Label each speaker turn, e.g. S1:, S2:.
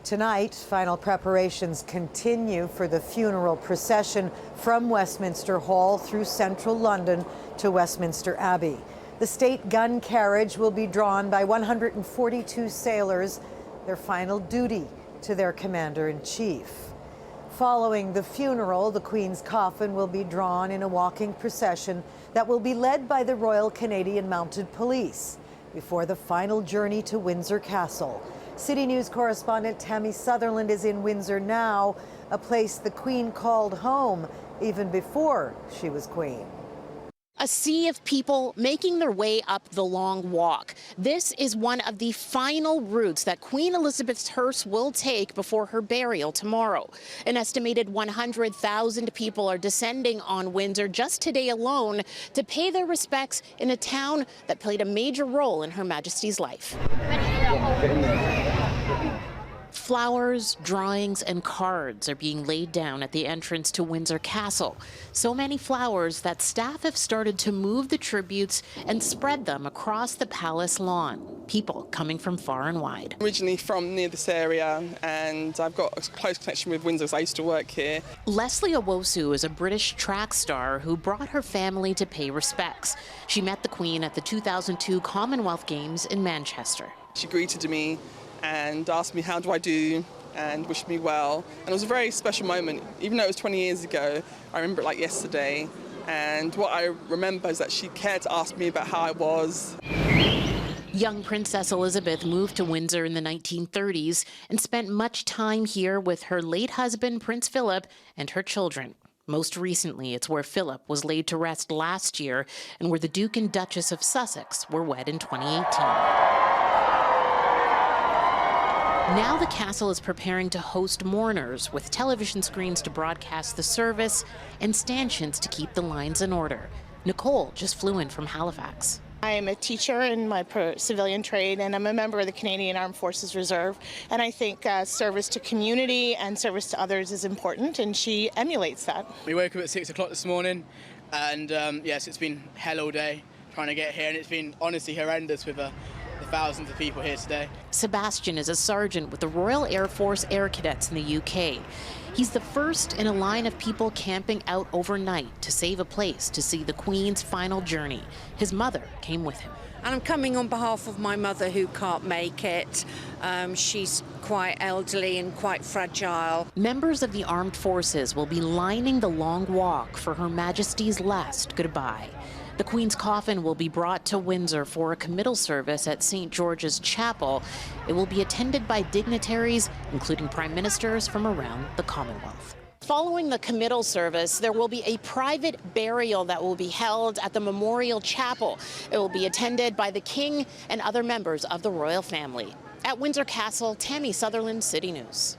S1: Tonight, final preparations continue for the funeral procession from Westminster Hall through central London to Westminster Abbey. The state gun carriage will be drawn by 142 sailors, their final duty to their commander-in-chief. Following the funeral, the Queen's coffin will be drawn in a walking procession that will be led by the Royal Canadian Mounted Police before the final journey to Windsor Castle. CityNews correspondent Tammie Sutherland is in Windsor now, a place the Queen called home even before she was Queen.
S2: A sea of people making their way up the long walk. This is one of the final routes that Queen Elizabeth's hearse will take before her burial tomorrow. An estimated 100,000 people are descending on Windsor just today alone to pay their respects in a town that played a major role in Her Majesty's life. Flowers, drawings, and cards are being laid down at the entrance to Windsor Castle. So many flowers that staff have started to move the tributes and spread them across the palace lawn. People coming from far and wide.
S3: Originally from near this area, and I've got a close connection with Windsor because I used to work here.
S2: Leslie Owosu is a British track star who brought her family to pay respects. She met the Queen at the 2002 Commonwealth Games in Manchester.
S3: She greeted me and asked me how do I do and wished me well. And it was a very special moment. Even though it was 20 years ago, I remember it like yesterday. And what I remember is that she cared to ask me about how I was.
S2: Young Princess Elizabeth moved to Windsor in the 1930s and spent much time here with her late husband, Prince Philip, and her children. Most recently, it's where Philip was laid to rest last year and where the Duke and Duchess of Sussex were wed in 2018. Now the castle is preparing to host mourners with television screens to broadcast the service and stanchions to keep the lines in order. Nicole just flew in from Halifax.
S4: I am a teacher in my civilian trade, and I'm a member of the Canadian Armed Forces Reserve. And I think service to community and service to others is important, and she emulates that.
S5: We woke up at 6 o'clock this morning, and yes, it's been hell all day trying to get here, and it's been honestly horrendous with the thousands of people here today.
S2: Sebastian is a sergeant with the Royal Air Force Air Cadets in the UK. He's the first in a line of people camping out overnight to save a place to see the Queen's final journey. His mother came with him.
S6: And I'm coming on behalf of my mother who can't make it. She's quite elderly and quite fragile.
S2: Members of the armed forces will be lining the long walk for Her Majesty's last goodbye. The Queen's coffin will be brought to Windsor for a committal service at St. George's Chapel. It will be attended by dignitaries, including prime ministers from around the Commonwealth. Following the committal service, there will be a private burial that will be held at the Memorial Chapel. It will be attended by the King and other members of the royal family. At Windsor Castle, Tammie Sutherland, CityNews.